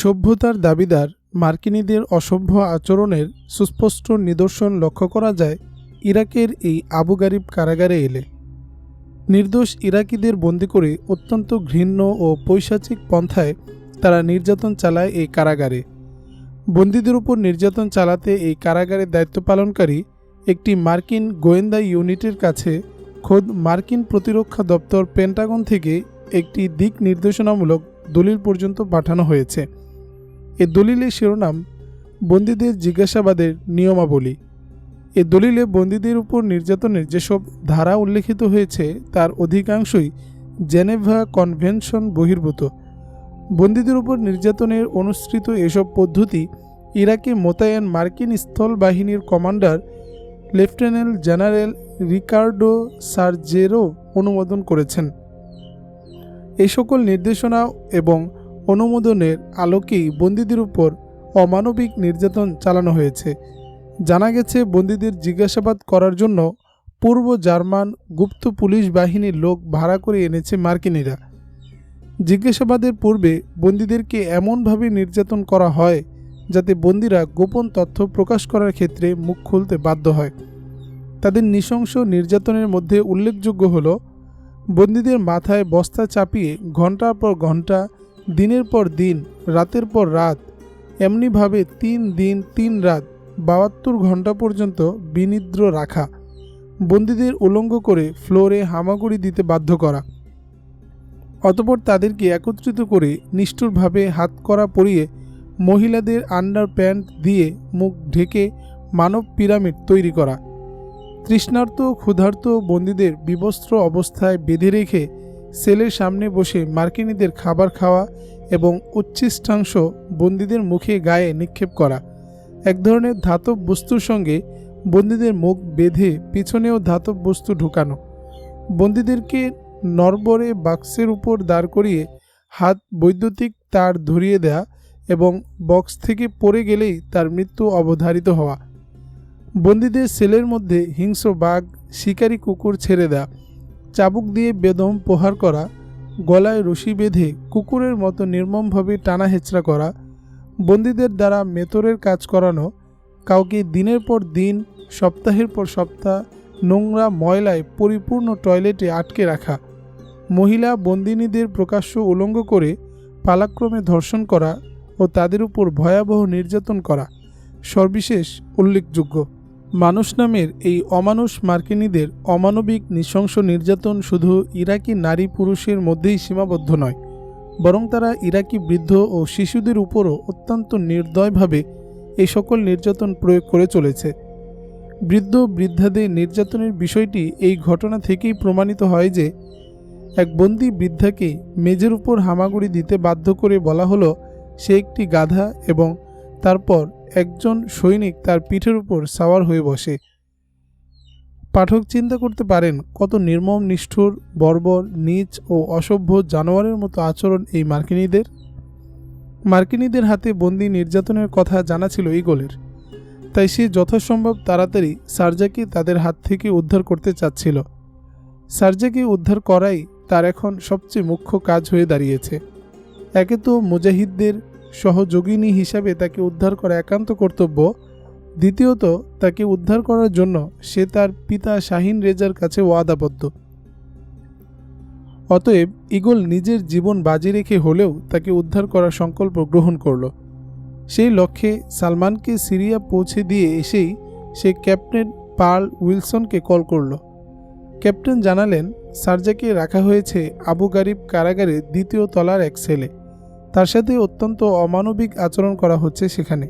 সভ্যতার দাবিদার মার্কিনীদের অসভ্য আচরণের সুস্পষ্ট নিদর্শন লক্ষ্য করা যায় ইরাকের এই আবু গারিব কারাগারে এলে। নির্দোষ ইরাকিদের বন্দী করে অত্যন্ত ঘৃণ্য ও পৈশাচিক পন্থায় তারা নির্যাতন চালায় এই কারাগারে। বন্দীদের উপর নির্যাতন চালাতে এই কারাগারে দায়িত্ব পালনকারী একটি মার্কিন গোয়েন্দা ইউনিটের কাছে খোদ মার্কিন প্রতিরক্ষা দপ্তর পেন্টাগন থেকে একটি দিক নির্দেশনামূলক দলিল পর্যন্ত পাঠানো হয়েছে। এ দলিলের শিরোনাম বন্দীদের জিজ্ঞাসাবাদের নিয়মাবলী। এ দলিলে বন্দীদের উপর নির্যাতনের যেসব ধারা উল্লেখিত হয়েছে তার অধিকাংশই জেনেভা কনভেনশন বহির্ভূত। বন্দীদের উপর নির্যাতনের অনুসৃত এসব পদ্ধতি ইরাকে মোতায়েন মার্কিন স্থল বাহিনীর কমান্ডার লেফটেন্যান্ট জেনারেল রিকার্ডো সার্জেরো অনুমোদন করেছেন। এই সকল নির্দেশনা এবং অনুমোদনের আলোকেই বন্দীদের উপর অমানবিক নির্যাতন চালানো হয়েছে। জানা গেছে, বন্দীদের জিজ্ঞাসাবাদ করার জন্য পূর্ব জার্মান গুপ্ত পুলিশ বাহিনীর লোক ভাড়া করে এনেছে মার্কিনীরা। জিজ্ঞাসাবাদের পূর্বে বন্দীদেরকে এমনভাবে নির্যাতন করা হয় যাতে বন্দীরা গোপন তথ্য প্রকাশ করার ক্ষেত্রে মুখ খুলতে বাধ্য হয়। তাদের নৃশংস নির্যাতনের মধ্যে উল্লেখযোগ্য হল বন্দীদের মাথায় বস্তা চাপিয়ে ঘন্টার পর ঘন্টা, দিনের পর দিন, রাতের পর রাত, এমনিভাবে 3 দিন 3 রাত 72 ঘন্টা পর্যন্ত বিনিদ্র রাখা, বন্দীদের উলঙ্গ করে ফ্লোরে হামাগুড়ি দিতে বাধ্য করা, অতঃপর তাদেরকে একত্রিত করে নিষ্ঠুরভাবে হাতকড়া পরিয়ে মহিলাদের আন্ডার প্যান্ট দিয়ে মুখ ঢেকে মানব পিরামিড তৈরি করা, তৃষ্ণার্ত ক্ষুধার্ত বন্দীদের বিবস্ত্র অবস্থায় বেঁধে রেখে সেলের সামনে বসে মার্কিনীদের খাবার খাওয়া এবং উচ্ছিষ্টাংশ বন্দীদের মুখে গায়ে নিক্ষেপ করা, এক ধরনের ধাতব বস্তুর সঙ্গে বন্দীদের মুখ বেঁধে পিছনেও ধাতব বস্তু ঢুকানো, বন্দীদেরকে নড়বড়ে বাক্সের উপর দাঁড় করিয়ে হাত বৈদ্যুতিক তার ধরিয়ে দেয়া এবং বক্স থেকে পড়ে গেলেই তার মৃত্যু অবধারিত হওয়া, বন্দীদের সেলের মধ্যে হিংস্র বাঘ, শিকারী কুকুর ছেড়ে দেয়া, চাবুক দিয়ে বেদম প্রহার করা, গলায় রশি বেঁধে কুকুরের মতো নির্মমভাবে টানা হেঁচড়া করা, বন্দীদের দ্বারা মেতরের কাজ করানো, কাউকে দিনের পর দিন, সপ্তাহের পর সপ্তাহ নোংরা ময়লায় পরিপূর্ণ টয়লেটে আটকে রাখা, মহিলা বন্দিনীদের প্রকাশ্য উলঙ্গ করে পালাক্রমে ধর্ষণ করা ও তাদের উপর ভয়াবহ নির্যাতন করা সর্বশেষ উল্লেখযোগ্য। মানুষ নামের এই অমানুষ মার্কিনীদের অমানবিক নৃশংস নির্যাতন শুধু ইরাকি নারী পুরুষের মধ্যেই সীমাবদ্ধ নয়, বরং তারা ইরাকি বৃদ্ধ ও শিশুদের উপরও অত্যন্ত নির্দয়ভাবে এই সকল নির্যাতন প্রয়োগ করে চলেছে। বৃদ্ধ বৃদ্ধাদের নির্যাতনের বিষয়টি এই ঘটনা থেকেই প্রমাণিত হয় যে, এক বন্দী বৃদ্ধাকে মেঝের উপর হামাগুড়ি দিতে বাধ্য করে বলা হলো সে একটি গাধা এবং তারপর একজন সৈনিক তার পিঠের উপর সাওয়ার হয়ে বসে। পাঠক চিন্তা করতে পারেন কত নির্মম, নিষ্ঠুর, বর্বর, নীচ ও অসভ্য জানোয়ারের মতো আচরণ এই মার্কিনীদের। মার্কিনীদের হাতে বন্দী নির্যাতনের কথা জানা ছিল ইগলের, তাই সে যথাসম্ভব তাড়াতাড়ি সার্জাকে তাদের হাত থেকে উদ্ধার করতে চাচ্ছিল। সার্জাকে উদ্ধার করাই তার এখন সবচেয়ে মুখ্য কাজ হয়ে দাঁড়িয়েছে। একে তো মুজাহিদদের সহযোগিনী হিসাবে তাকে উদ্ধার করা একান্ত কর্তব্য, দ্বিতীয়ত তাকে উদ্ধার করার জন্য সে তার পিতা শাহিন রেজার কাছে ওয়াদাবদ্ধ। অতএব ইগল নিজের জীবন বাজি রেখে হলেও তাকে উদ্ধার করার সংকল্প গ্রহণ করল। সেই লক্ষ্যে সালমানকে সিরিয়া পৌঁছে দিয়ে এসেই সে ক্যাপ্টেন পার্ল উইলসনকে কল করল। ক্যাপ্টেন জানালেন সার্জাকে রাখা হয়েছে আবু গারিব কারাগারে 2য় তলার এক সেলে। তার সাথে অত্যন্ত অমানবিক আচরণ করা হচ্ছে সেখানে।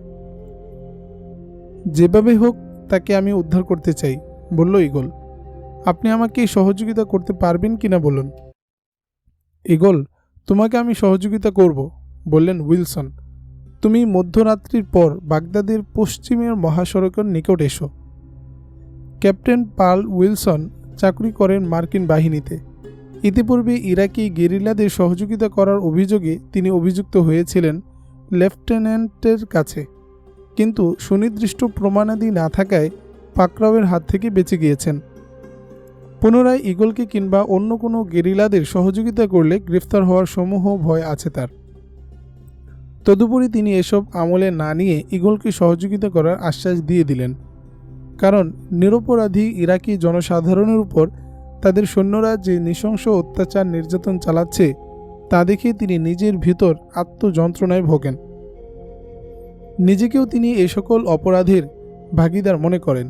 যেভাবে হোক তাকে আমি উদ্ধার করতে চাই, বলল ইগল। আপনি আমাকে সহযোগিতা করতে পারবেন কিনা বলুন। ইগল, তোমাকে আমি সহযোগিতা করব, বললেন উইলসন। তুমি মধ্যরাত্রির পর বাগদাদের পশ্চিমের মহাসড়কের নিকট এসো। ক্যাপ্টেন পার্ল উইলসন চাকরি করেন মার্কিন বাহিনীতে। ইতিপূর্বে ইরাকি গেরিলাদের সহযোগিতা করার অভিযোগে তিনি অভিযুক্ত হয়েছিলেন লেফটেন্যান্টের কাছে, কিন্তু সুনির্দিষ্ট প্রমাণাদি না থাকায় পাকরাওয়ের হাত থেকে বেঁচে গিয়েছেন। পুনরায় ইগলকে কিংবা অন্য কোনো গেরিলাদের সহযোগিতা করলে গ্রেফতার হওয়ার সমূহ ভয় আছে তার। তদুপরি তিনি এসব আমলে না নিয়ে ঈগলকে সহযোগিতা করার আশ্বাস দিয়ে দিলেন, কারণ নিরপরাধী ইরাকি জনসাধারণের উপর তাদের সৈন্যরা যে নৃশংস অত্যাচার নির্যাতন চালাচ্ছে তা দেখে তিনি নিজের ভিতর আত্মযন্ত্রণায় ভোগেন। নিজেকেও তিনি এ সকল অপরাধের ভাগিদার মনে করেন।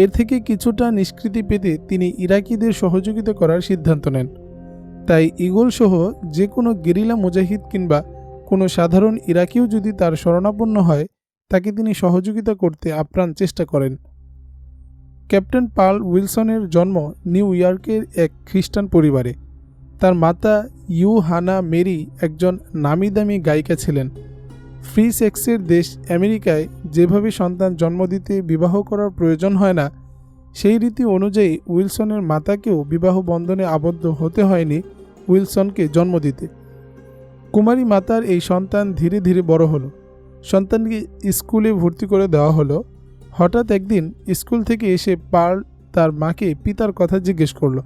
এর থেকে কিছুটা নিষ্কৃতি পেতে তিনি ইরাকিদের সহযোগিতা করার সিদ্ধান্ত নেন। তাই ঈগল সহ যে কোনো গেরিলা মুজাহিদ কিংবা কোনো সাধারণ ইরাকিও যদি তার শরণাপন্ন হয় তাকে তিনি সহযোগিতা করতে আপ্রাণ চেষ্টা করেন। ক্যাপ্টেন পার্ল উইলসনের জন্ম নিউ ইয়র্কের এক খ্রিস্টান পরিবারে। তার মাতা ইউহানা মেরি একজন নামিদামি গায়িকা ছিলেন। ফ্রি সেক্সের দেশ আমেরিকায় যেভাবে সন্তান জন্ম দিতে বিবাহ করার প্রয়োজন হয় না, সেই রীতি অনুযায়ী উইলসনের মাতাকেও বিবাহ বন্ধনে আবদ্ধ হতে হয়নি উইলসনকে জন্ম দিতে। কুমারী মাতার এই সন্তান ধীরে ধীরে বড় হলো। সন্তানকে স্কুলে ভর্তি করে দেওয়া হলো। হঠাৎ একদিন স্কুল থেকে এসে পার্ল তার মাকে পিতার কথা জিজ্ঞেস করল।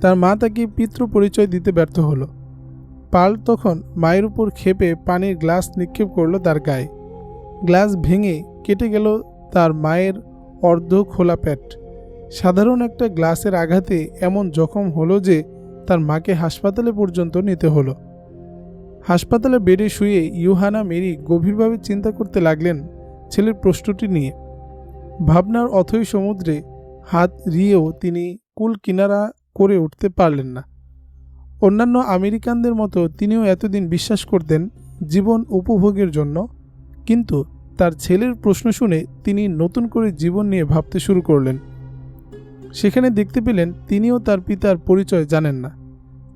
তার মা তাকে পিতৃ পরিচয় দিতে ব্যর্থ হলো। পার্ল তখন মায়ের উপর ক্ষেপে পানির গ্লাস নিক্ষেপ করল তার গায়ে। গ্লাস ভেঙে কেটে গেল তার মায়ের অর্ধ খোলা পেট। সাধারণ একটা গ্লাসের আঘাতে এমন জখম হলো যে তার মাকে হাসপাতালে পর্যন্ত নিতে হলো। হাসপাতালে বেডে শুয়ে ইউহানা মেরি গভীরভাবে চিন্তা করতে লাগলেন ছেলের প্রশ্নটি নিয়ে। ভাবনার অথৈ সমুদ্রে হাত রিয়েও তিনি কুল কিনারা করে উঠতে পারলেন না। অন্যান্য আমেরিকানদের মতো তিনিও এতদিন বিশ্বাস করতেন জীবন উপভোগের জন্য, কিন্তু তার ছেলের প্রশ্ন শুনে তিনি নতুন করে জীবন নিয়ে ভাবতে শুরু করলেন। সেখানে দেখতে পেলেন তিনিও তার পিতার পরিচয় জানেন না।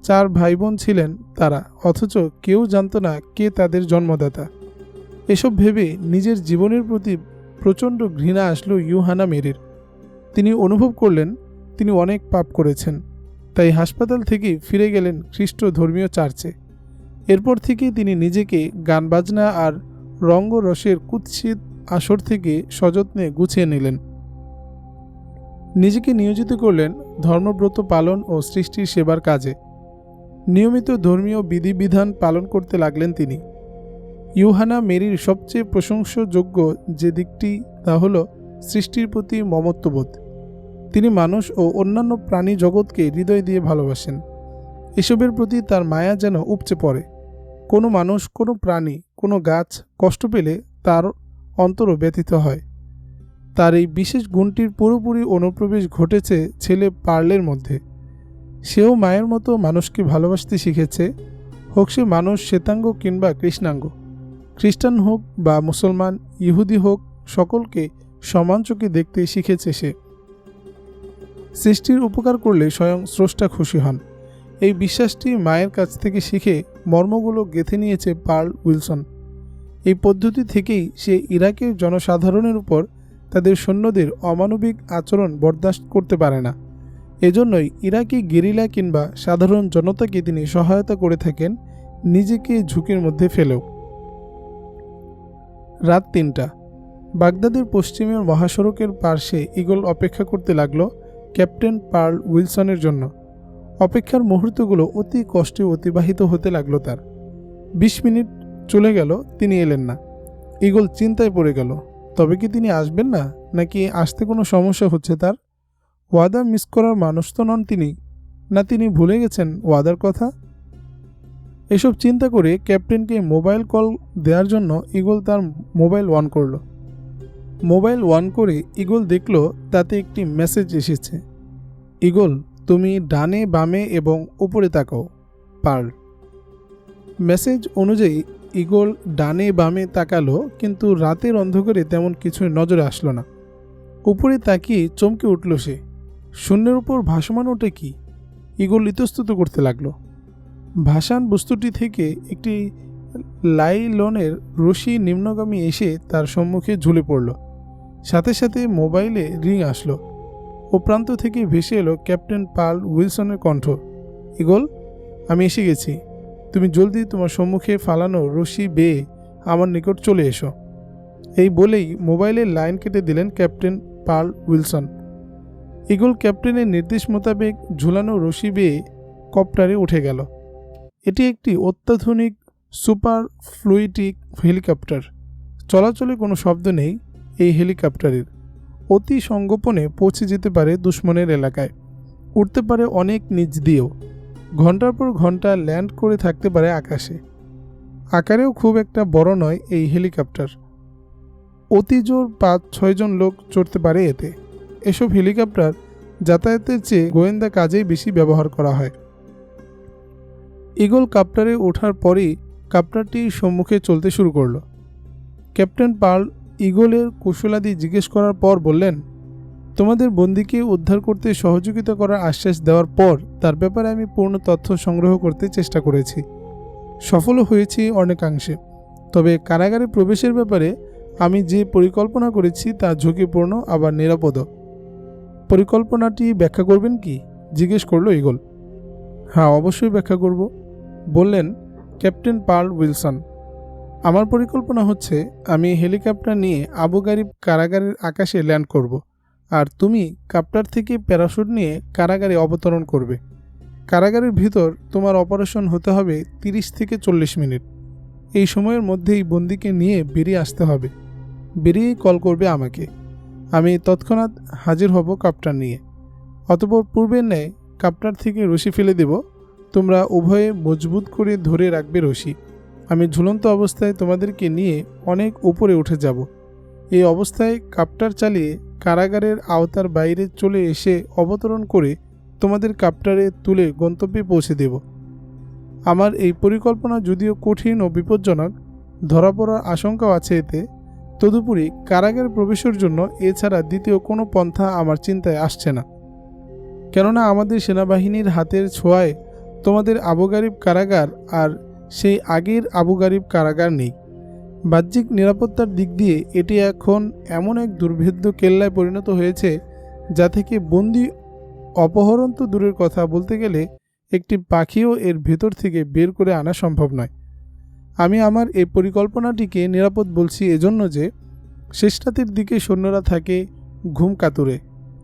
4 ভাই বোন ছিলেন তারা, অথচ কেউ জানত না কে তাদের জন্মদাতা। এসব ভেবে নিজের জীবনের প্রতি প্রচণ্ড ঘৃণা আসলো ইউহানা মেরির। তিনি অনুভব করলেন তিনি অনেক পাপ করেছেন। তাই হাসপাতাল থেকে ফিরে গেলেন খ্রিস্ট ধর্মীয় চার্চে। এরপর থেকে তিনি নিজেকে গান বাজনা আর রঙ্গরসের কুৎসিত আসর থেকে সযত্নে গুছিয়ে নিলেন। নিজেকে নিয়োজিত করলেন ধর্মব্রত পালন ও সৃষ্টির সেবার কাজে। নিয়মিত ধর্মীয় বিধিবিধান পালন করতে লাগলেন তিনি। ইউহানা মেরির সবচেয়ে প্রশংসযোগ্য যে দিকটি তা হল সৃষ্টির প্রতি মমত্ববোধ। তিনি মানুষ ও অন্যান্য প্রাণী জগৎকে হৃদয় দিয়ে ভালোবাসেন। এসবের প্রতি তার মায়া যেন উপচে পড়ে। কোনো মানুষ, কোনো প্রাণী, কোনো গাছ কষ্ট পেলে তার অন্তরও ব্যথিত হয়। তার এই বিশেষ গুণটির পুরোপুরি অনুপ্রবেশ ঘটেছে ছেলে পার্লের মধ্যে। সেও মায়ের মতো মানুষকে ভালোবাসতে শিখেছে, হোক সে মানুষ শ্বেতাঙ্গ কিংবা কৃষ্ণাঙ্গ, খ্রিস্টান হোক বা মুসলমান, ইহুদি হোক, সকলকে সমান চোখে দেখতে শিখেছে সে। সৃষ্টির উপকার করলে স্বয়ং স্রষ্টা খুশি হন, এই বিশ্বাসটি মায়ের কাছ থেকে শিখে মর্মগুলো গেঁথে নিয়েছে পার্ল উইলসন। এই পদ্ধতি থেকেই সে ইরাকের জনসাধারণের উপর তাদের সৈন্যদের অমানবিক আচরণ বরদাস্ত করতে পারে না। এজন্যই ইরাকি গেরিলা কিংবা সাধারণ জনতাকে তিনি সহায়তা করে থাকেন, নিজেকে ঝুঁকির মধ্যে ফেলেও। রাত 3টা। বাগদাদের পশ্চিমের মহাসড়কের পার্শ্বে ঈগল অপেক্ষা করতে লাগলো ক্যাপ্টেন পার্ল উইলসনের জন্য। অপেক্ষার মুহূর্তগুলো অতি কষ্টে অতিবাহিত হতে লাগলো তার। 20 মিনিট চলে গেল, তিনি এলেন না। ঈগল চিন্তায় পড়ে গেল। তবে কি তিনি আসবেন না, নাকি আসতে কোনো সমস্যা হচ্ছে তার? ওয়াদা মিস করার মানুষ তো নন তিনি, না তিনি ভুলে গেছেন ওয়াদার কথা? এসব চিন্তা করে ক্যাপ্টেনকে মোবাইল কল দেওয়ার জন্য ঈগল তার মোবাইল অন করল। মোবাইল অন করে ঈগল দেখল তাতে একটি মেসেজ এসেছে। ঈগল, তুমি ডানে বামে এবং উপরে তাকাও, পার্ল। মেসেজ অনুযায়ী ঈগল ডানে বামে তাকালো, কিন্তু রাতের অন্ধকারে তেমন কিছুই নজরে আসলো না। উপরে তাকিয়ে চমকে উঠল সে। শূন্যের উপর ভাসমান ওঠে কি? ঈগল ইতস্তত করতে লাগলো। ভাসান বস্তুটি থেকে একটি লাইলনের রশি নিম্নগামী এসে তার সম্মুখে ঝুলে পড়ল। সাথে সাথে মোবাইলে রিং আসলো। ও প্রান্ত থেকে ভেসে এলো ক্যাপ্টেন পার্ল উইলসনের কণ্ঠ। ঈগল, আমি এসে গেছি। তুমি জলদি তোমার সম্মুখে ফালানো রশি বেয়ে আমার নিকট চলে এসো। এই বলেই মোবাইলের লাইন কেটে দিলেন ক্যাপ্টেন পার্ল উইলসন। ঈগল ক্যাপ্টেনের নির্দেশ মোতাবেক ঝুলানো রশি বেয়ে কপ্টারে উঠে গেল। এটি একটি অত্যাধুনিক সুপার ফ্লুইডিক হেলিকপ্টার। চলাচলে কোনো শব্দ নেই এই হেলিকপ্টারের। অতি সঙ্গোপনে পৌঁছে যেতে পারে দুশ্মনের এলাকায়, উঠতে পারে অনেক নিচ দিয়েও, ঘন্টার পর ঘন্টা ল্যান্ড করে থাকতে পারে আকাশে। আকারেও খুব একটা বড় নয় এই হেলিকপ্টার। অতি জোর 5-6 জন লোক চড়তে পারে এতে। এসব হেলিকপ্টার যাতায়াতের চেয়ে গোয়েন্দা কাজেই বেশি ব্যবহার করা হয়। ঈগল কাপ্টারে ওঠার পরেই কাপ্টারটি সম্মুখে চলতে শুরু করল। ক্যাপ্টেন পার্ল ঈগলের কুশলাদি জিজ্ঞেস করার পর বললেন, তোমাদের বন্দীকে উদ্ধার করতে সহযোগিতা করার আশ্বাস দেওয়ার পর তার ব্যাপারে আমি পূর্ণ তথ্য সংগ্রহ করতে চেষ্টা করেছি। সফলও হয়েছি অনেকাংশে। তবে কারাগারে প্রবেশের ব্যাপারে আমি যে পরিকল্পনা করেছি তা ঝুঁকিপূর্ণ আবার নিরাপদও। পরিকল্পনাটি ব্যাখ্যা করবেন কি? জিজ্ঞেস করল ঈগল। হ্যাঁ, অবশ্যই ব্যাখ্যা করব, বললেন ক্যাপ্টেন পার্ল উইলসন। আমার পরিকল্পনা হচ্ছে আমি হেলিকপ্টার নিয়ে আবু গারিব কারাগারের আকাশে ল্যান্ড করব, আর তুমি কাপ্টার থেকে প্যারাশুট নিয়ে কারাগারে অবতরণ করবে। কারাগারের ভিতর তোমার অপারেশন হতে হবে 30 থেকে 40 মিনিট। এই সময়ের মধ্যেই বন্দিকে নিয়ে বেরিয়ে আসতে হবে। বেরিয়েই কল করবে আমাকে। আমি তৎক্ষণাৎ হাজির হব কাপ্টার নিয়ে। অতঃপর পূর্বের ন্যায় কাপ্টার থেকে রশি ফেলে দেব। তোমরা উভয়ে মজবুত করে ধরে রাখবে রশি। আমি ঝুলন্ত অবস্থায় তোমাদেরকে নিয়ে অনেক উপরে উঠে যাব। এই অবস্থায় কাপ্টার চালিয়ে কারাগারের আওতার বাইরে চলে এসে অবতরণ করে তোমাদের কাপ্টারে তুলে গন্তব্যে পৌঁছে দেব। আমার এই পরিকল্পনা যদিও কঠিন ও বিপজ্জনক, ধরা পড়ার আশঙ্কাও আছে এতে, তদুপরি কারাগারে প্রবেশের জন্য এছাড়া দ্বিতীয় কোনো পন্থা আমার চিন্তায় আসছে না। কেননা আমাদের সেনাবাহিনীর হাতের ছোঁয়ায় তোমাদের আবু গারিব কারাগার আর সেই আগের আবু গারিব কারাগার নেই। বাহ্যিক নিরাপত্তার দিক দিয়ে এটি এখন এমন এক দুর্ভেদ্য কেল্লায় পরিণত হয়েছে যা থেকে বন্দি অপহরণ তো দূরের কথা, বলতে গেলে একটি পাখিও এর ভেতর থেকে বের করে আনা সম্ভব নয়। আমি আমার এই পরিকল্পনাটিকে নিরাপদ বলছি এজন্য যে শেষ রাতের দিকে সৈন্যরা থাকে ঘুম কাতুরে,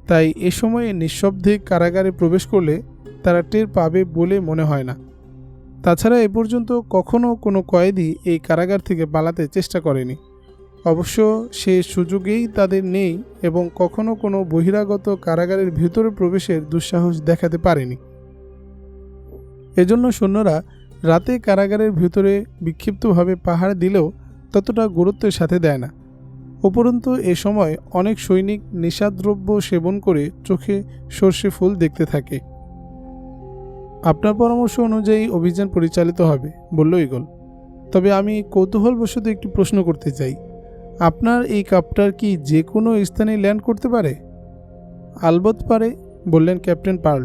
তাই এ সময়ে নিঃশব্দে কারাগারে প্রবেশ করলে তারা টের পাবে বলে মনে হয় না। তাছাড়া এ পর্যন্ত কখনও কোনো কয়েদি এই কারাগার থেকে পালাতে চেষ্টা করেনি। অবশ্য সে সুযোগেই তাদের নেই এবং কখনও কোনো বহিরাগত কারাগারের ভেতরে প্রবেশের দুঃসাহস দেখাতে পারেনি। এজন্য সৈন্যরা রাতে কারাগারের ভেতরে বিক্ষিপ্তভাবে পাহারা দিলেও ততটা গুরুত্বের সাথে দেয় না। উপরন্তু এ সময় অনেক সৈনিক নেশাদ্রব্য সেবন করে চোখে সর্ষে ফুল দেখতে থাকে। আপনার পরামর্শ অনুযায়ী অভিযান পরিচালিত হবে, বলল ঈগল। তবে আমি কৌতূহলবশত একটি প্রশ্ন করতে চাই। আপনার এই কাপ্টার কি যে কোনো স্থানে ল্যান্ড করতে পারে? আলবৎ পারে, বললেন ক্যাপ্টেন পার্ল।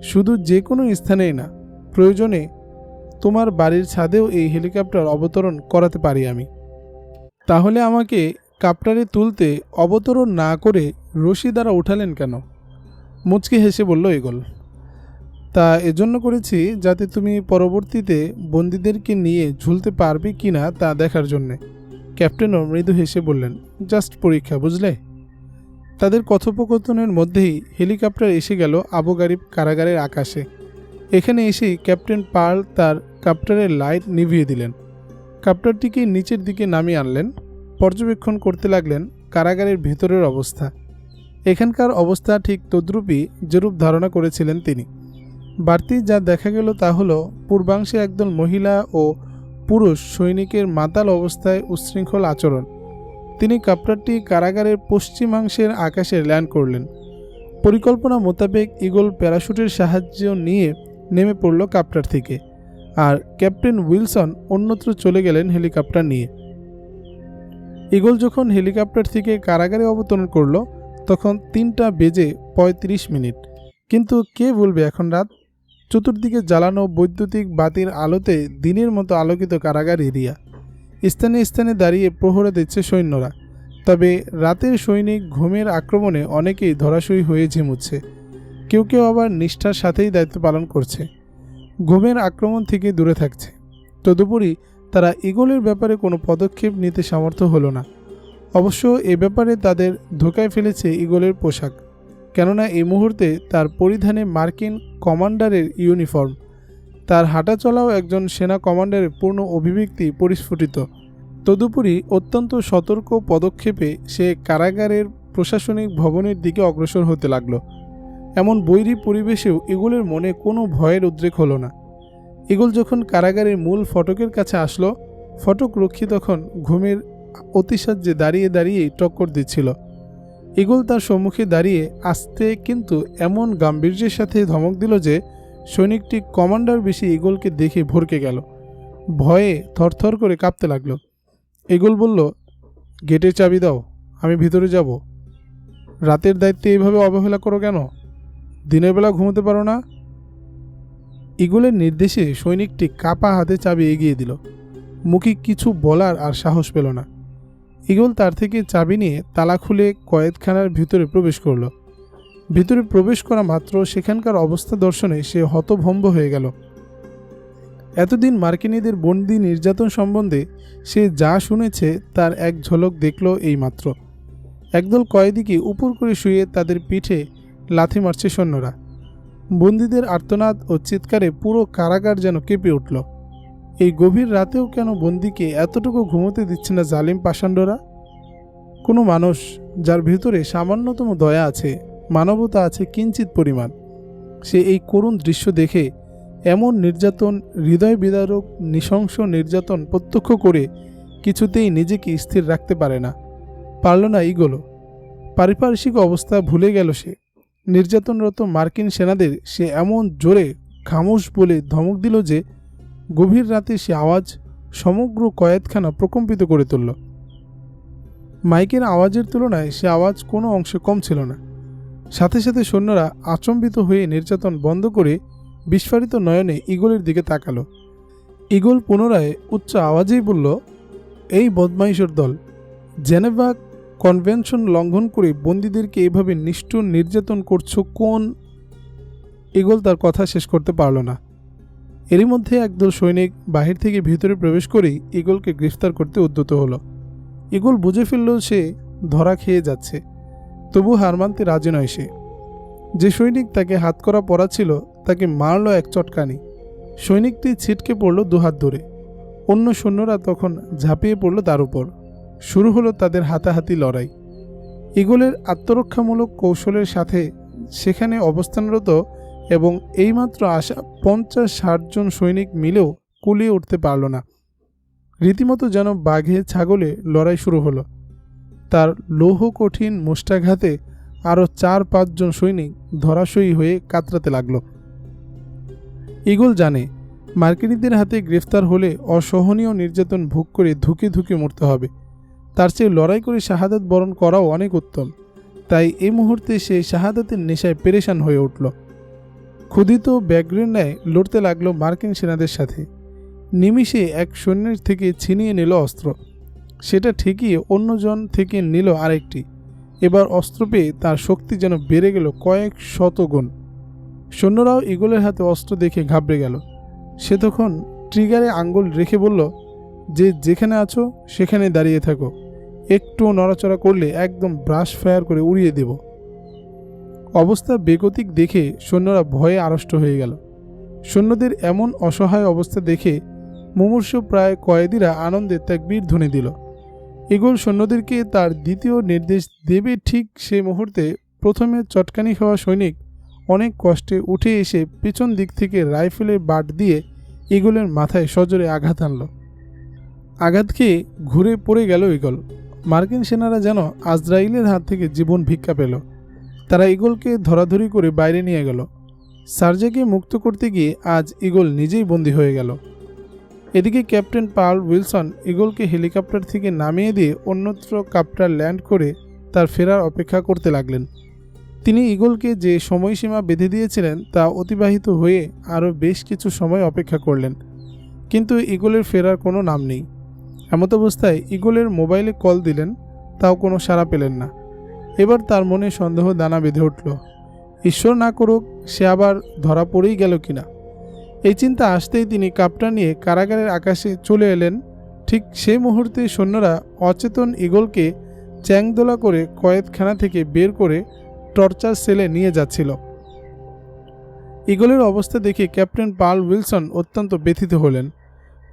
শুধু যে কোনো স্থানেই না, প্রয়োজনে তোমার বাড়ির ছাদেও এই হেলিকপ্টার অবতরণ করাতে পারি আমি। তাহলে আমাকে কাপ্টারে তুলতে অবতরণ না করে রশি দ্বারা উঠালেন কেন? মুচকি হেসে বলল ঈগল। তা এজন্য করেছি যাতে তুমি পরবর্তীতে বন্দীদেরকে নিয়ে ঝুলতে পারবে কি না তা দেখার জন্যে। ক্যাপ্টেনও মৃদু হেসে বললেন, জাস্ট পরীক্ষা, বুঝলে? তাদের কথোপকথনের মধ্যেই হেলিকপ্টার এসে গেল আবু গারিব কারাগারের আকাশে। এখানে এসেই ক্যাপ্টেন পার্ল তার কাপ্টারের লাইট নিভিয়ে দিলেন। কাপ্টারটিকে নিচের দিকে নামিয়ে আনলেন। পর্যবেক্ষণ করতে লাগলেন কারাগারের ভেতরের অবস্থা। এখানকার অবস্থা ঠিক তদ্রূপই যেরূপ ধারণা করেছিলেন তিনি। বাড়তি যা দেখা গেল তা হলো পূর্বাংশে একদল মহিলা ও পুরুষ সৈনিকের মাতাল অবস্থায় উচ্ছৃঙ্খল আচরণ। তিনি কাপ্টারটি কারাগারের পশ্চিমাংশের আকাশে ল্যান্ড করলেন। পরিকল্পনা মোতাবেক ঈগল প্যারাশুটের সাহায্য নিয়ে নেমে পড়ল কাপ্টার থেকে, আর ক্যাপ্টেন উইলসন অন্যত্র চলে গেলেন হেলিকপ্টার নিয়ে। ঈগল যখন হেলিকপ্টার থেকে কারাগারে অবতরণ করল তখন 3:35 কিন্তু কে বলবে এখন রাত? চতুর্দিকে জ্বালানো বৈদ্যুতিক বাতির আলোতে দিনের মতো আলোকিত কারাগার এরিয়া। স্থানে স্থানে দাঁড়িয়ে প্রহরা দিচ্ছে সৈন্যরা। তবে রাতের সৈনিক ঘুমের আক্রমণে অনেকেই ধরাশয়ী হয়ে ঝিমুচ্ছে। কেউ কেউ আবার নিষ্ঠার সাথেই দায়িত্ব পালন করছে, ঘুমের আক্রমণ থেকে দূরে থাকছে। তদুপরি তারা ঈগলের ব্যাপারে কোনো পদক্ষেপ নিতে সামর্থ্য হলো না। অবশ্য এ ব্যাপারে তাদের ধোকায় ফেলেছে ঈগলের পোশাক, কেননা এই মুহূর্তে তার পরিধানে মার্কিন কমান্ডারের ইউনিফর্ম। তার হাঁটা চলাও একজন সেনা কমান্ডারের পূর্ণ অভিব্যক্তি পরিস্ফুটিত। তদুপরি অত্যন্ত সতর্ক পদক্ষেপে সে কারাগারের প্রশাসনিক ভবনের দিকে অগ্রসর হতে লাগল। এমন বৈরী পরিবেশেও ইগলের মনে কোনো ভয়ের উদ্রেক হলো না। ইগল যখন কারাগারের মূল ফটকের কাছে আসলো, ফটক রক্ষী তখন ঘুমের অতিসাহ্যে দাঁড়িয়ে দাঁড়িয়েই টক্কর দিচ্ছিল। ইগল তার সম্মুখে দাঁড়িয়ে আস্তে কিন্তু এমন গাম্ভীর্যের সাথে ধমক দিল যে সৈনিকটি কমান্ডার বেশি ইগলকে দেখে ভরকে গেল, ভয়ে থরথর করে কাঁপতে লাগলো। ইগল বলল, গেটের চাবি দাও, আমি ভিতরে যাব। রাতের দায়িত্বে এইভাবে অবহেলা করো কেন? দিনের বেলা ঘুমোতে পারো না? ইগলের নির্দেশে সৈনিকটি কাপা হাতে চাবি এগিয়ে দিল। মুখে কিছু বলার আর সাহস পেল না। ইগল তার থেকে চাবি নিয়ে তালা খুলে কয়েদখানার ভিতরে প্রবেশ করল। ভিতরে প্রবেশ করা মাত্র সেখানকার অবস্থা দর্শনে সে হতভম্ব হয়ে গেল। এতদিন মার্কিনীদের বন্দি নির্যাতন সম্বন্ধে সে যা শুনেছে তার এক ঝলক দেখল এইমাত্র। একদল কয়েদিকে উপর করে শুয়ে তাদের পিঠে লাথি মারছে সৈন্যরা। বন্দীদের আর্তনাদ ও চিৎকারে পুরো কারাগার যেন কেঁপে উঠল। এই গভীর রাতেও কেন বন্দীকে এতটুকু ঘুমোতে দিচ্ছে না জালিম পাষাণ্ডরা? কোনো মানুষ যার ভিতরে সামান্যতম দয়া আছে, মানবতা আছে কিঞ্চিত পরিমাণ, সে এই করুণ দৃশ্য দেখে এমন নির্যাতন, হৃদয় বিদারক নৃশংস নির্যাতন প্রত্যক্ষ করে কিছুতেই নিজেকে স্থির রাখতে পারে না। পারল না ইগলও। পারিপার্শ্বিক অবস্থা ভুলে গেল সে। নির্যাতনরত মার্কিন সেনাদের সে এমন জোরে খামোশ বলে ধমক দিল যে গভীর রাতে সে আওয়াজ সমগ্র কয়েদখানা প্রকম্পিত করে তুলল। মাইকের আওয়াজের তুলনায় সে আওয়াজ কোনো অংশে কম ছিল না। সাথে সাথে সৈন্যরা আচম্বিত হয়ে নির্যাতন বন্ধ করে বিস্ফারিত নয়নে ইগলের দিকে তাকালো। ইগল পুনরায় উচ্চ আওয়াজেই বলল, এই বদমাইশের দল, জেনেভা কনভেনশন লঙ্ঘন করে বন্দীদেরকে এভাবে নিষ্ঠুর নির্যাতন করছো কোন? ইগল তার কথা শেষ করতে পারল না। এরই মধ্যে একদল সৈনিক বাহির থেকে ভিতরে প্রবেশ করেই ইগলকে গ্রেফতার করতে উদ্যত হলো। ইগল বুঝে ফেলল সে ধরা খেয়ে যাচ্ছে, তবু হার মানতে রাজি নয় সে। যে সৈনিক তাকে হাতকড়া পরা ছিল তাকে মারল এক চটকানি। সৈনিকটি ছিটকে পড়ল দুহাত ধরে। অন্য সৈন্যরা তখন ঝাঁপিয়ে পড়ল তার উপর। শুরু হলো তাদের হাতাহাতি লড়াই। ইগলের আত্মরক্ষামূলক কৌশলের সাথে সেখানে অবস্থানরত এবং এইমাত্র আসা 50-60 জন সৈনিক মিলেও কুলিয়ে উঠতে পারল না। রীতিমতো যেন বাঘে ছাগলে লড়াই শুরু হলো। তার লৌহ কঠিন মুষ্টাঘাতে আরও 4-5 জন সৈনিক ধরাশয়ী হয়ে কাতরাতে লাগল। ইগল জানে মার্কিনীদের হাতে গ্রেফতার হলে অসহনীয় নির্যাতন ভোগ করে ধুকে ধুকে মরতে হবে। তার চেয়ে লড়াই করে শাহাদাত বরণ করাও অনেক উত্তম। তাই এই মুহূর্তে সে শাহাদাতের নেশায় পেরেশান হয়ে উঠল। ক্ষুধিত ব্যাঘ্রের ন্যায় লড়তে লাগলো মার্কিন সেনাদের সাথে। নিমিষে এক সৈন্যের থেকে ছিনিয়ে নিল অস্ত্র। সেটা ঠিকই অন্যজন থেকে নিল আরেকটি। এবার অস্ত্র পেয়ে তার শক্তি যেন বেড়ে গেল কয়েক শত গুণ। সৈন্যরাও ইগলের হাতে অস্ত্র দেখে ঘাবড়ে গেল। সে তখন ট্রিগারে আঙ্গুল রেখে বলল, যে যেখানে আছো সেখানে দাঁড়িয়ে থাকো, একটু নড়াচড়া করলে একদম ব্রাশ ফায়ার করে উড়িয়ে দেব। অবস্থা বেগতিক দেখে সৈন্যরা ভয়ে আড়ষ্ট হয়ে গেল। সৈন্যদের এমন অসহায় অবস্থা দেখে মুমূর্ষু প্রায় কয়েদিরা আনন্দে তাকবীর ধ্বনি দিল। ইগল সৈন্যদেরকে তার দ্বিতীয় নির্দেশ দেবে ঠিক সেই মুহূর্তে প্রথমে চটকানি খাওয়া সৈনিক অনেক কষ্টে উঠে এসে পিছন দিক থেকে রাইফেলের বাট দিয়ে ইগলের মাথায় সজোরে আঘাত আনল। আঘাত খেয়ে ঘুরে পড়ে গেল ইগল। মার্কিন সেনারা যেন আজরাইলের হাত থেকে জীবন ভিক্ষা পেল। তারা ইগলকে ধরাধরি করে বাইরে নিয়ে গেল। সার্জেকে মুক্ত করতে গিয়ে আজ ইগল নিজেই বন্দী হয়ে গেল। এদিকে ক্যাপ্টেন পার্ল উইলসন ইগলকে হেলিকপ্টার থেকে নামিয়ে দিয়ে অন্যত্র কাপ্টার ল্যান্ড করে তার ফেরার অপেক্ষা করতে লাগলেন। তিনি ইগলকে যে সময়সীমা বেঁধে দিয়েছিলেন তা অতিবাহিত হয়ে আরও বেশ কিছু সময় অপেক্ষা করলেন, কিন্তু ইগলের ফেরার কোনো নাম নেই। এমত অবস্থায় ইগলের মোবাইলে কল দিলেন, তাও কোনো সাড়া পেলেন না। এবার তার মনে সন্দেহ দানা বেঁধে উঠল, ঈশ্বর না করুক সে আবার ধরা পড়েই গেল কিনা। এই চিন্তা আসতেই তিনি কাপটা নিয়ে কারাগারের আকাশে চলে এলেন। ঠিক সেই মুহূর্তে সৈন্যরা অচেতন ইগলকে চ্যাংদোলা করে কয়েদখানা থেকে বের করে টর্চার সেলে নিয়ে যাচ্ছিল। ঈগলের অবস্থা দেখে ক্যাপ্টেন পার্ল উইলসন অত্যন্ত ব্যথিত হলেন।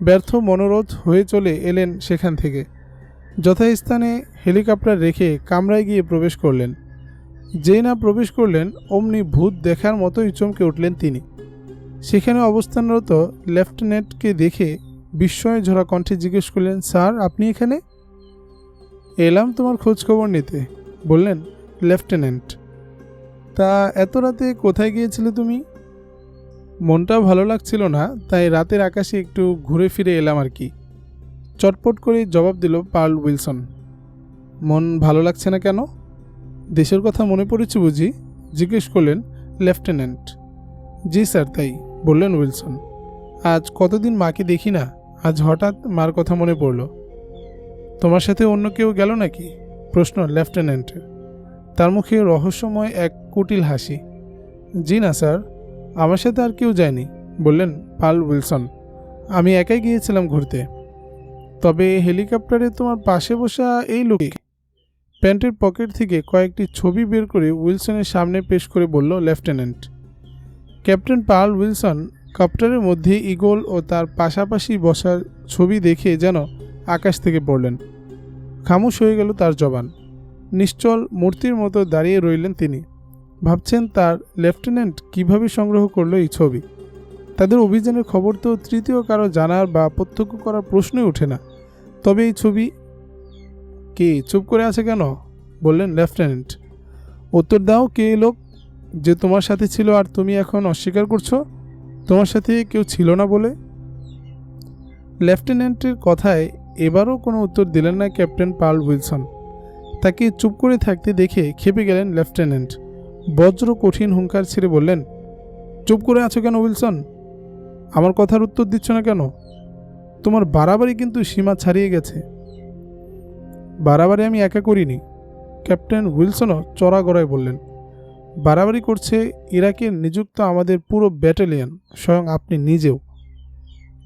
ব্যর্থ মনোরথ হয়ে চলে এলেন সেখান থেকে। যথাস্থানে হেলিকপ্টার রেখে কামরায় গিয়ে প্রবেশ করলেন। যেই না প্রবেশ করলেন অমনি ভূত দেখার মতোই চমকে উঠলেন তিনি। সেখানে অবস্থানরত লেফটেন্যান্টকে দেখে বিস্ময়ে ঝরা কণ্ঠে জিজ্ঞেস করলেন, স্যার আপনি এখানে? এলাম তোমার খোঁজ খবর নিতে, বললেন লেফটেন্যান্ট। তা এত রাতে কোথায় গিয়েছিলে তুমি? মনটা ভালো লাগছিল না, তাই রাতের আকাশে একটু ঘুরে ফিরে এলাম আর কি, চটপট করে জবাব দিল পার্ল উইলসন। মন ভালো লাগছে না কেন? দেশের কথা মনে পড়েছে বুঝি? জিজ্ঞেস করলেন লেফটেন্যান্ট। জি স্যার তাই, বললেন উইলসন। আজ কতদিন মাকে দেখি না, আজ হঠাৎ মার কথা মনে পড়ল। তোমার সাথে অন্য কেউ গেল নাকি? প্রশ্ন লেফটেন্যান্টের। তার মুখে রহস্যময় এক কুটিল হাসি। জি না স্যার, আমার সাথে আর কেউ যায়নি, বললেন পার্ল উইলসন। আমি একাই গিয়েছিলাম ঘুরতে। তবে হেলিকপ্টারে তোমার পাশে বসা এই লোকে? প্যান্টের পকেট থেকে কয়েকটি ছবি বের করে উইলসনের সামনে পেশ করে বলল লেফটেন্যান্ট। ক্যাপ্টেন পার্ল উইলসন কপ্টারের মধ্যে ঈগল ও তার পাশাপাশি বসার ছবি দেখে যেন আকাশ থেকে পড়লেন। খামোশ হয়ে গেল তার জবান। নিশ্চল মূর্তির মতো দাঁড়িয়ে রইলেন তিনি। ভাবছেন তার লেফটেন্যান্ট কিভাবে সংগ্রহ করলো এই ছবি। তাদের অভিযানের খবর তো তৃতীয় কারো জানার বা প্রত্যক্ষ করার প্রশ্নই ওঠে না। তবে এই ছবি? কে চুপ করে আছে কেন? বললেন লেফটেন্যান্ট। উত্তর দাও, কে লোক যে তোমার সাথে ছিল আর তুমি এখন অস্বীকার করছো তোমার সাথে কেউ ছিল না বলে? লেফটেন্যান্টের কথায় এবারও কোনো উত্তর দিলেন না ক্যাপ্টেন পার্ল উইলসন। তাকে চুপ করে থাকতে দেখে খেপে গেলেন লেফটেন্যান্ট। বজ্র কঠিন হুঙ্কার ছেড়ে বললেন, চুপ করে আছো কেন উইলসন? আমার কথার উত্তর দিচ্ছ না কেন? তোমার বাড়াবাড়ি কিন্তু সীমা ছাড়িয়ে গেছে। বাড়াবাড়ি আমি একা করিনি, ক্যাপ্টেন উইলসনও চড়া গড়ায় বললেন। বাড়াবাড়ি করছে ইরাকের নিযুক্ত আমাদের পুরো ব্যাটালিয়ন, স্বয়ং আপনি নিজেও।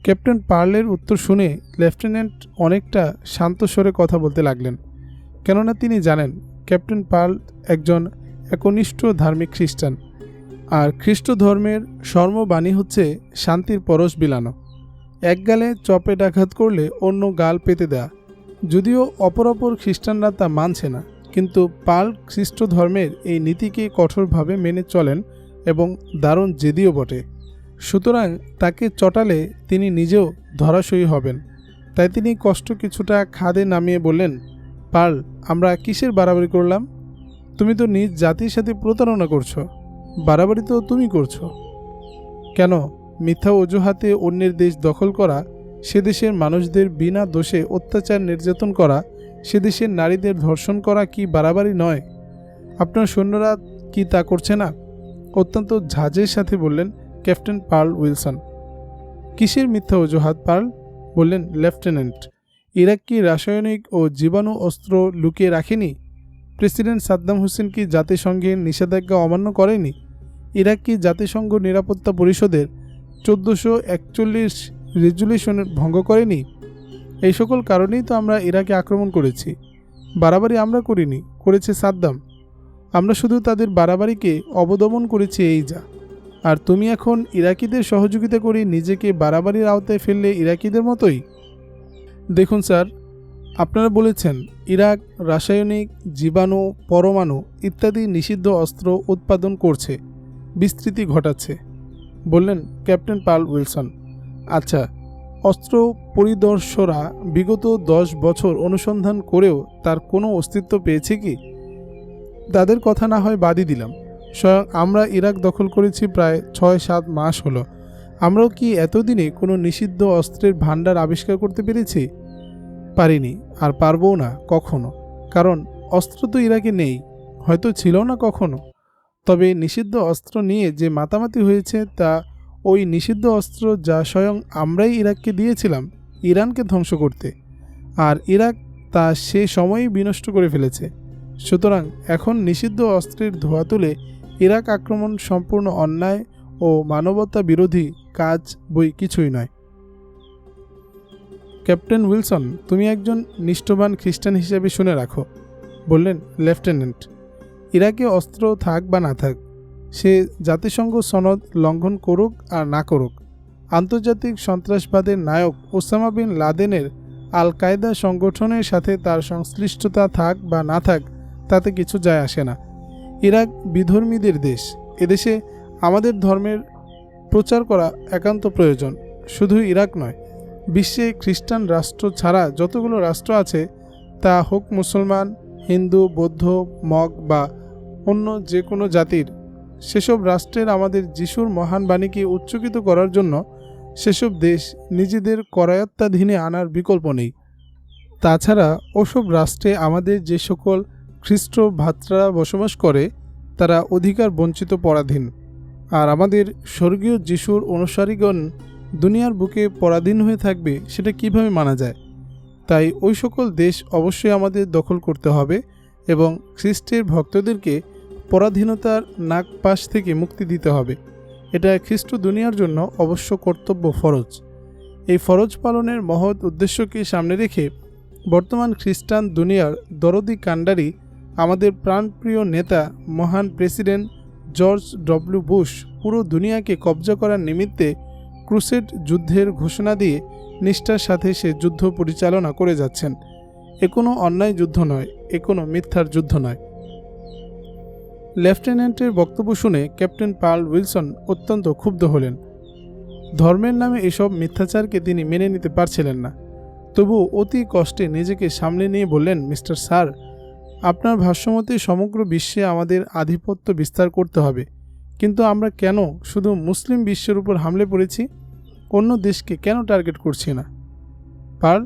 ক্যাপ্টেন পার্লের উত্তর শুনে লেফটেন্যান্ট অনেকটা শান্ত স্বরে কথা বলতে লাগলেন। কেননা তিনি জানেন ক্যাপ্টেন পার্ল একজন একনিষ্ঠ ধার্মিক খ্রিস্টান, আর খ্রিস্ট ধর্মের সর্ববাণী হচ্ছে শান্তির পরশ বিলানো। এক গালে চপেট আঘাত করলে অন্য গাল পেতে দেয়া। যদিও অপর খ্রিস্টানরা তা মানছে না, কিন্তু পার্ল খ্রিস্ট ধর্মের এই নীতিকে কঠোরভাবে মেনে চলেন এবং দারুণ জেদিও বটে। সুতরাং তাকে চটালে তিনি নিজেও ধরাশয়ী হবেন। তাই তিনি কষ্ট কিছুটা খাদে নামিয়ে বললেন, পার্ল, আমরা কিসের বাড়াবাড়ি করলাম? তুমি তো নিজ জাতির সাথে প্রতারণা করছো। বাড়াবাড়ি তো তুমি করছো। কেন? মিথ্যা অজুহাতে অন্যের দেশ দখল করা, সে দেশের মানুষদের বিনা দোষে অত্যাচার নির্যাতন করা, সে দেশের নারীদের ধর্ষণ করা কি বাড়াবাড়ি নয়? আপনার সৈন্যরা কি তা করছে না? অত্যন্ত ঝাঁজের সাথে বললেন ক্যাপ্টেন পার্ল উইলসন। কিসের মিথ্যা অজুহাত পার্ল? বললেন লেফটেন্যান্ট। ইরাক কি রাসায়নিক ও জীবাণু অস্ত্র লুকিয়ে রাখেনি? প্রেসিডেন্ট সাদ্দাম হোসেন কি জাতিসংঘের নিষেধাজ্ঞা অমান্য করেনি? ইরাক কি জাতিসংঘ নিরাপত্তা পরিষদের 1441 রেজুলেশন ভঙ্গ করেনি? এই সকল কারণেই তো আমরা ইরাকে আক্রমণ করেছি। বাড়াবাড়ি আমরা করিনি, করেছে সাদ্দাম। আমরা শুধু তাদের বাড়াবাড়িকে অবদমন করেছি, এই যা। আর তুমি এখন ইরাকিদের সহযোগিতা করে নিজেকে বাড়াবাড়ির আওতায় ফেললে ইরাকিদের মতোই। দেখুন স্যার, আপনারা বলেছেন ইরাক রাসায়নিক, জীবাণু, পরমাণু ইত্যাদি নিষিদ্ধ অস্ত্র উৎপাদন করছে, বিস্তৃতি ঘটাচ্ছে, বললেন ক্যাপ্টেন পার্ল উইলসন। আচ্ছা, অস্ত্র পরিদর্শকরা বিগত 10 বছর অনুসন্ধান করেও তার কোনো অস্তিত্ব পেয়েছে কি? তাদের কথা না হয় বাদই দিলাম, স্বয়ং আমরা ইরাক দখল করেছি প্রায় 6-7 মাস হলো। আমরাও কি এতদিনে কোনো নিষিদ্ধ অস্ত্রের ভাণ্ডার আবিষ্কার করতে পেরেছি? পারিনি, আর পারবও না কখনো। কারণ অস্ত্র তো ইরাকে নেই, হয়তো ছিল না কখনো। তবে নিষিদ্ধ অস্ত্র নিয়ে যে মাতামাতি হয়েছে, তা ওই নিষিদ্ধ অস্ত্র যা স্বয়ং আমরাই ইরাককে দিয়েছিলাম ইরানকে ধ্বংস করতে, আর ইরাক তা সে সময়ই বিনষ্ট করে ফেলেছে। সুতরাং এখন নিষিদ্ধ অস্ত্রের ধোঁয়া তুলে ইরাক আক্রমণ সম্পূর্ণ অন্যায় ও মানবতা বিরোধী কাজ বই কিছুই নয়। ক্যাপ্টেন উইলসন, তুমি একজন নিষ্ঠবান খ্রিস্টান হিসেবে শুনে রাখো, বললেন লেফটেন্যান্ট। ইরাকে অস্ত্র থাক বা না থাক, সে জাতিসংঘ সনদ লঙ্ঘন করুক আর না করুক, আন্তর্জাতিক সন্ত্রাসবাদের নায়ক ওসামা বিন লাদেনের আল কায়দা সংগঠনের সাথে তার সংশ্লিষ্টতা থাক বা না থাক তাতে কিছু যায় আসে না। ইরাক বিধর্মীদের দেশ। এদেশে আমাদের ধর্মের প্রচার করা একান্ত প্রয়োজন। শুধু ইরাক নয়, বিশ্বে খ্রিস্টান রাষ্ট্র ছাড়া যতগুলো রাষ্ট্র আছে, তা হোক মুসলমান, হিন্দু, বৌদ্ধ, মগ বা অন্য যে কোনো জাতির, সেসব রাষ্ট্রের আমাদের যিশুর মহান বাণীকে উচ্চকিত করার জন্য সেসব দেশ নিজেদের করায়ত্তাধীনে আনার বিকল্প নেই। তাছাড়া ওসব রাষ্ট্রে আমাদের যে সকল খ্রিস্ট ভ্রাতৃরা বসবাস করে তারা অধিকার বঞ্চিত পরাধীন, আর আমাদের স্বর্গীয় যিশুর অনুসারীগণ দুনিয়ার বুকে পরাধীন হয়ে থাকবে, সেটা কিভাবে মানা যায়? তাই ওই সকল দেশ অবশ্যই আমাদের দখল করতে হবে এবং খ্রিস্টের ভক্তদেরকে পরাধীনতার নাগপাশ থেকে মুক্তি দিতে হবে। এটা খ্রিস্ট দুনিয়ার জন্য অবশ্য কর্তব্য, ফরজ। এই ফরজ পালনের মহৎ উদ্দেশ্যকে সামনে রেখে বর্তমান খ্রিস্টান দুনিয়ার দরদি কাণ্ডারি আমাদের প্রাণপ্রিয় নেতা মহান প্রেসিডেন্ট জর্জ ডব্লিউ বুশ পুরো দুনিয়াকে কবজা করার নিমিত্তে ক্রুসেড যুদ্ধের ঘোষণা দিয়ে নিষ্ঠার সাথে সে যুদ্ধ পরিচালনা করে যাচ্ছেন। এ কোনো অন্যায় যুদ্ধ নয়, এ কোনো মিথ্যার যুদ্ধ নয়। লেফটেন্যান্টের বক্তব্য শুনে ক্যাপ্টেন পার্ল উইলসন অত্যন্ত ক্ষুব্ধ হলেন। ধর্মের নামে এসব মিথ্যাচারকে তিনি মেনে নিতে পারছিলেন না। তবু অতি কষ্টে নিজেকে সামলে নিয়ে বললেন, মিস্টার স্যার, আপনার ভাষ্যমতে সমগ্র বিশ্বে আমাদের আধিপত্য বিস্তার করতে হবে, কিন্তু আমরা কেন শুধু মুসলিম বিশ্বের উপর হামলে পড়েছি? অন্য দেশকে কেন টার্গেট করছি না? পার্ল,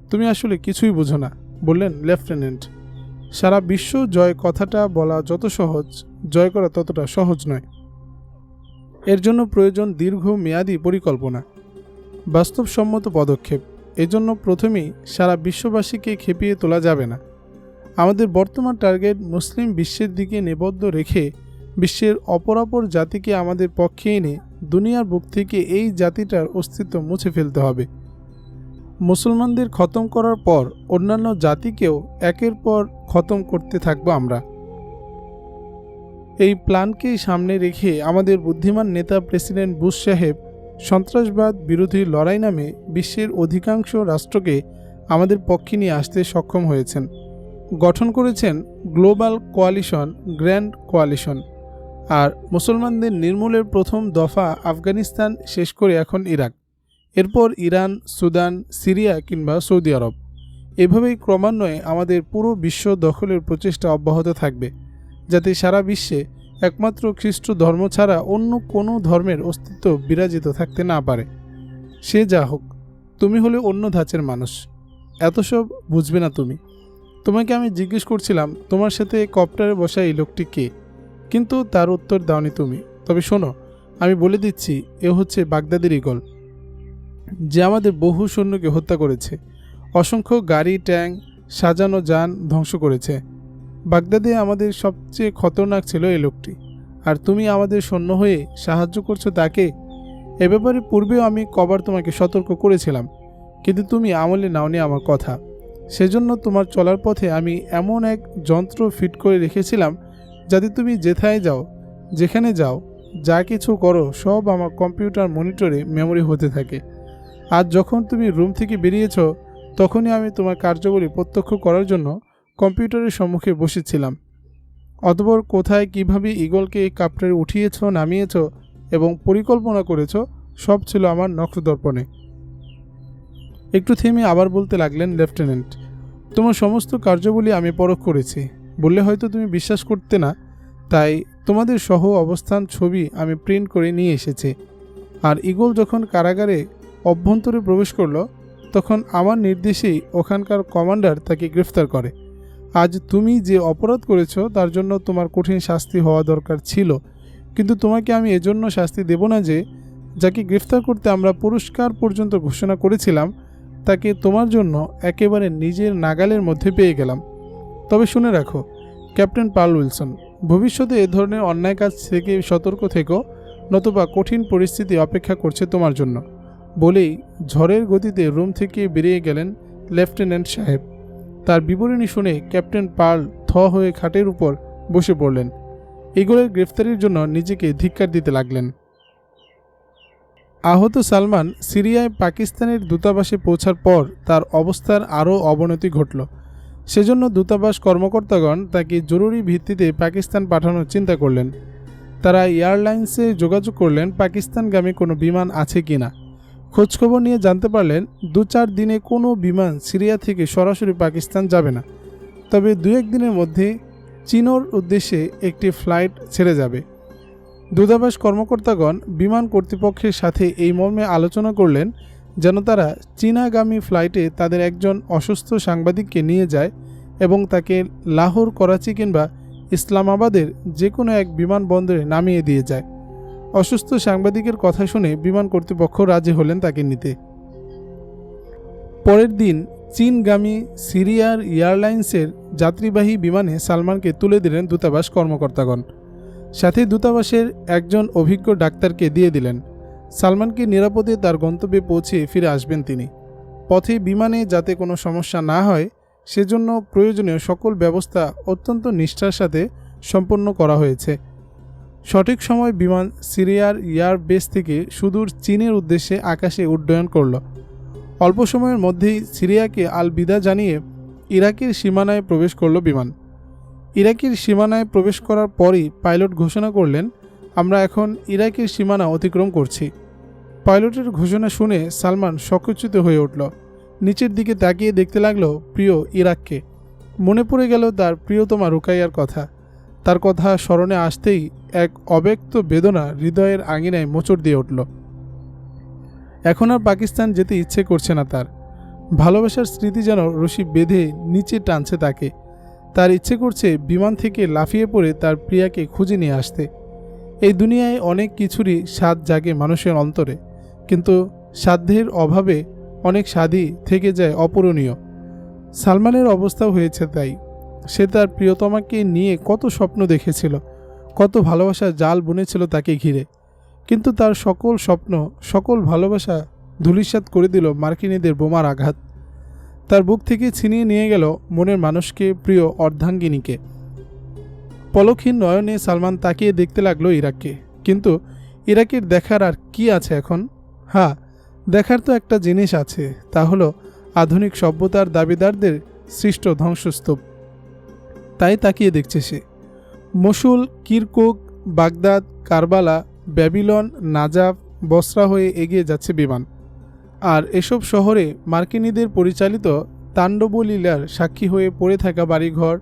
তুমি আসলে কিছুই বোঝো না, বললেন লেফটেন্যান্ট। সারা বিশ্ব জয় কথাটা বলা যত সহজ, জয় করা ততটা সহজ নয়। এর জন্য প্রয়োজন দীর্ঘ মেয়াদী পরিকল্পনা, বাস্তবসম্মত পদক্ষেপ। এজন্য প্রথমেই সারা বিশ্ববাসীকে খেপিয়ে তোলা যাবে না। আমাদের বর্তমান টার্গেট মুসলিম বিশ্বের দিকে নিবদ্ধ রেখে বিশ্বের অপরাপর জাতিকে আমাদের পক্ষে এনে দুনিয়ার বুক থেকে এই জাতিটার অস্তিত্ব মুছে ফেলতে হবে। মুসলমানদের খতম করার পর অন্যান্য জাতিকেও একের পর খতম করতে থাকবো আমরা। এই প্ল্যানকেই সামনে রেখে আমাদের বুদ্ধিমান নেতা প্রেসিডেন্ট বুশ সাহেব সন্ত্রাসবাদ বিরোধী লড়াই নামে বিশ্বের অধিকাংশ রাষ্ট্রকে আমাদের পক্ষে নিয়ে আসতে সক্ষম হয়েছেন। গঠন করেছেন গ্লোবাল কোয়ালিশন, গ্র্যান্ড কোয়ালিশন। আর মুসলমানদের নির্মূলের প্রথম দফা আফগানিস্তান শেষ করে এখন ইরাক, এরপর ইরান, সুদান, সিরিয়া কিংবা সৌদি আরব। এভাবেই ক্রমান্বয়ে আমাদের পুরো বিশ্ব দখলের প্রচেষ্টা অব্যাহত থাকবে, যাতে সারা বিশ্বে একমাত্র খ্রিস্ট ধর্ম ছাড়া অন্য কোনো ধর্মের অস্তিত্ব বিরাজিত থাকতে না পারে। সে যা হোক, তুমি হলে অন্য ধাঁচের মানুষ, এত সব বুঝবে না তুমি। তোমাকে আমি জিজ্ঞেস করছিলাম তোমার সাথে কপ্টারে বসা এই লোকটি কে, কিন্তু তার উত্তর দাওনি তুমি। তবে শোনো, আমি বলে দিচ্ছি, এ হচ্ছে বাগদাদের ঈগল, যে আমাদের বহু সৈন্যকে হত্যা করেছে, অসংখ্য গাড়ি, ট্যাঙ্ক, সাজানো যান ধ্বংস করেছে। বাগদাদে আমাদের সবচেয়ে খতরনাক ছিল এই লোকটি, আর তুমি আমাদের সৈন্য হয়ে সাহায্য করছো তাকে। এ ব্যাপারে পূর্বেও আমি কবার তোমাকে সতর্ক করেছিলাম, কিন্তু তুমি আমলে নাওনি আমার কথা। সেজন্য তোমার চলার পথে আমি এমন এক যন্ত্র ফিট করে রেখেছিলাম যাতে তুমি যেথায় যাও, যেখানে যাও, যা কিছু করো সব আমার কম্পিউটার মনিটরে মেমোরি হতে থাকে। আজ যখন তুমি রুম থেকে বেরিয়েছ, তখনই আমি তোমার কার্যবলী প্রত্যক্ষ করার জন্য কম্পিউটারের সম্মুখে বসেছিলাম। অতঃপর কোথায় কিভাবে ঈগলকে কাপ্টারে উঠিয়েছ, নামিয়েছ এবং পরিকল্পনা করেছ, সব ছিল আমার নখদর্পণে। একটু থেমে আবার বলতে লাগলেন লেফটেন্যান্ট, তোমার সমস্ত কার্যবলী আমি পরখ করেছি। বললে হয়তো তুমি বিশ্বাস করতে না, তাই তোমাদের সহ অবস্থান ছবি আমি প্রিন্ট করে নিয়ে এসেছি। আর ঈগল যখন কারাগারে অভ্যন্তরে প্রবেশ করল, তখন আমার নির্দেশেই ওখানকার কমান্ডার তাকে গ্রেফতার করে। আজ তুমি যে অপরাধ করেছ তার জন্য তোমার কঠিন শাস্তি হওয়া দরকার ছিল, কিন্তু তোমাকে আমি এজন্য শাস্তি দেব না যে যাকে গ্রেফতার করতে আমরা পুরস্কার পর্যন্ত ঘোষণা করেছিলাম, তাকে তোমার জন্য একেবারে নিজের নাগালের মধ্যে পেয়ে গেলাম। তবে শুনে রাখো ক্যাপ্টেন পার্ল উইলসন, ভবিষ্যতে এ ধরনের অন্যায় কাজ থেকে সতর্ক থেকো, নতুবা কঠিন পরিস্থিতি অপেক্ষা করছে তোমার জন্য। বলেই ঝড়ের গতিতে রুম থেকে বেরিয়ে গেলেন লেফটেন্যান্ট সাহেব। তার বিবরণী শুনে ক্যাপ্টেন পার্ল থ হয়ে খাটের উপর বসে পড়লেন। ইগলের গ্রেফতারির জন্য নিজেকে ধিক্কার দিতে লাগলেন। আহত সালমান সিরিয়ায় পাকিস্তানের দূতাবাসে পৌঁছার পর তার অবস্থার আরও অবনতি ঘটল। সেজন্য দূতাবাস কর্মকর্তাগণ তাকে জরুরি ভিত্তিতে পাকিস্তান পাঠানোর চিন্তা করলেন। তারা এয়ারলাইন্সে যোগাযোগ করলেন পাকিস্তানগামী কোনো বিমান আছে কি না। খোঁজখবর নিয়ে জানতে পারলেন 2-4 দিনে কোনো বিমান সিরিয়া থেকে সরাসরি পাকিস্তান যাবে না, তবে 2-1 দিনের মধ্যে চীনের উদ্দেশ্যে একটি ফ্লাইট ছেড়ে যাবে। দূতাবাস কর্মকর্তাগণ বিমান কর্তৃপক্ষের সাথে এই মর্মে আলোচনা করলেন যেন তারা চীনাগামী ফ্লাইটে তাদের একজন অসুস্থ সাংবাদিককে নিয়ে যায় এবং তাকে লাহোর, করাচি কিংবা ইসলামাবাদের যে কোনো এক বিমানবন্দরে নামিয়ে দিয়ে যায়। অসুস্থ সাংবাদিকের কথা শুনে বিমান কর্তৃপক্ষ রাজি হলেন তাকে নিতে। পরের দিন চীনগামী সিরিয়ার এয়ারলাইন্সের যাত্রীবাহী বিমানে সালমানকে তুলে দিলেন দূতাবাস কর্মকর্তাগণ। সাথে দূতাবাসের একজন অভিজ্ঞ ডাক্তারকে দিয়ে দিলেন। সালমানকে নিরাপদে তার গন্তব্যে পৌঁছে ফিরে আসবেন তিনি। পথে বিমানে যাতে কোনো সমস্যা না হয় সেজন্য প্রয়োজনীয় সকল ব্যবস্থা অত্যন্ত নিষ্ঠার সাথে সম্পন্ন করা হয়েছে। সঠিক সময় বিমান সিরিয়ার এয়ার বেস থেকে সুদূর চীনের উদ্দেশ্যে আকাশে উড্ডয়ন করল। অল্প সময়ের মধ্যেই সিরিয়াকে আল বিদা জানিয়ে ইরাকের সীমানায় প্রবেশ করল বিমান। ইরাকের সীমানায় প্রবেশ করার পরই পাইলট ঘোষণা করলেন, আমরা এখন ইরাকের সীমানা অতিক্রম করছি। পাইলটের ঘোষণা শুনে সালমান সচকিত হয়ে উঠল। নিচের দিকে তাকিয়ে দেখতে লাগলো প্রিয় ইরাককে। মনে পড়ে গেল তার প্রিয়তমা রুকাইয়ার কথা। তার কথা স্মরণে আসতেই এক অব্যক্ত বেদনা হৃদয়ের আঙিনায় মোচড় দিয়ে উঠল। এখন আর পাকিস্তান যেতে ইচ্ছে করছে না তার। ভালোবাসার স্মৃতি যেন রশি বেঁধে নিচে টানছে তাকে। তার ইচ্ছে করছে বিমান থেকে লাফিয়ে পড়ে তার প্রিয়াকে খুঁজে নিয়ে আসতে। এই দুনিয়ায় অনেক কিছুরই স্বাদ জাগে মানুষের অন্তরে, কিন্তু সাধ্যের অভাবে অনেক স্বাদই থেকে যায় অপূরণীয়। সালমানের অবস্থাও হয়েছে তাই। সে তার প্রিয়তমাকে নিয়ে কত স্বপ্ন দেখেছিল, কত ভালোবাসার জাল বুনেছিল তাকে ঘিরে, কিন্তু তার সকল স্বপ্ন, সকল ভালোবাসা ধূলিসাৎ করে দিল মার্কিনীদের বোমার আঘাত। তার বুক থেকে ছিনিয়ে নিয়ে গেল মনের মানুষকে, প্রিয় অর্ধাঙ্গিনীকে। পলকহীন নয়নে সালমান তাকিয়ে দেখতে লাগলো ইরাককে। কিন্তু ইরাকের দেখার আর কি আছে এখন? হ্যাঁ, দেখার তো একটা জিনিস আছে, তা হলো আধুনিক সভ্যতার দাবিদারদের সৃষ্ট ধ্বংসস্তূপ। তাই তাকিয়ে দেখছে সে। Mosul, Kirkuk, Baghdad, Karbala, Babylon, Najaf, Basra হয়ে এগিয়ে যাচ্ছে বিমান। আর এসব শহরে মার্কিনীদের পরিচালিত তাণ্ডবলীলার সাক্ষী হয়ে পড়ে থাকা বাড়িঘর,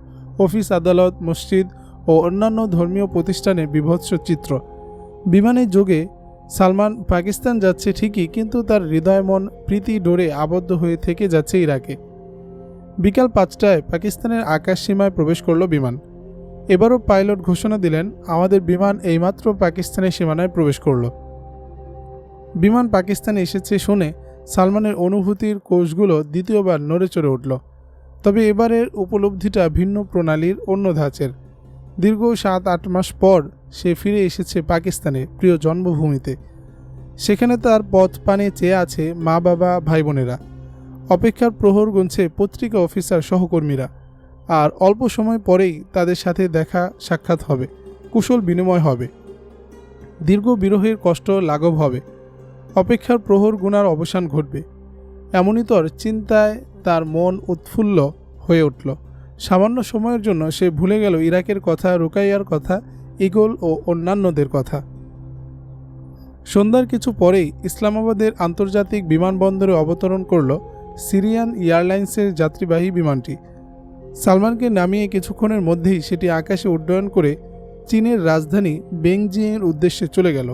অফিস, আদালত, মসজিদ ও অন্যান্য ধর্মীয় প্রতিষ্ঠানের বীভৎস চিত্র। বিমানের যোগে সালমান পাকিস্তান যাচ্ছে ঠিকই, কিন্তু তার হৃদয় মন প্রীতি ডোরে আবদ্ধ হয়ে থেকে যাচ্ছে ইরাকে। বিকাল 5টায় পাকিস্তানের আকাশ সীমায় প্রবেশ করল বিমান। এবারও পাইলট ঘোষণা দিলেন, আমাদের বিমান এইমাত্র পাকিস্তানের সীমানায় প্রবেশ করল। বিমান পাকিস্তানে এসেছে শুনে সালমানের অনুভূতির কোষগুলো দ্বিতীয়বার নড়ে চড়ে উঠল। তবে এবারের উপলব্ধিটা ভিন্ন প্রণালীর, অন্য ধাঁচের। দীর্ঘ 7-8 মাস পর সে ফিরে এসেছে পাকিস্তানে, প্রিয় জন্মভূমিতে। সেখানে তার পথ পানে চেয়ে আছে মা, বাবা, ভাই বোনেরা। অপেক্ষার প্রহর গুনছে পত্রিকা অফিসার, সহকর্মীরা। আর অল্প সময় পরেই তাদের সাথে দেখা সাক্ষাৎ হবে, কুশল বিনিময় হবে, দীর্ঘ বিরহের কষ্ট লাঘব হবে, অপেক্ষার প্রহর গুনার অবসান ঘটবে। এমনই তোর চিন্তায় তার মন উৎফুল্ল হয়ে উঠল। সামান্য সময়ের জন্য সে ভুলে গেল ইরাকের কথা, রুকাইয়ার কথা, ইগল ও অন্যান্যদের কথা। সন্ধ্যার কিছু পরেই ইসলামাবাদের আন্তর্জাতিক বিমানবন্দরে অবতরণ করল সিরিয়ান এয়ারলাইন্সের যাত্রীবাহী বিমানটি। সালমানকে নামিয়ে কিছুক্ষণের মধ্যেই সেটি আকাশে উড্ডয়ন করে চীনের রাজধানী বেইজিংয়ের উদ্দেশ্যে চলে গেল।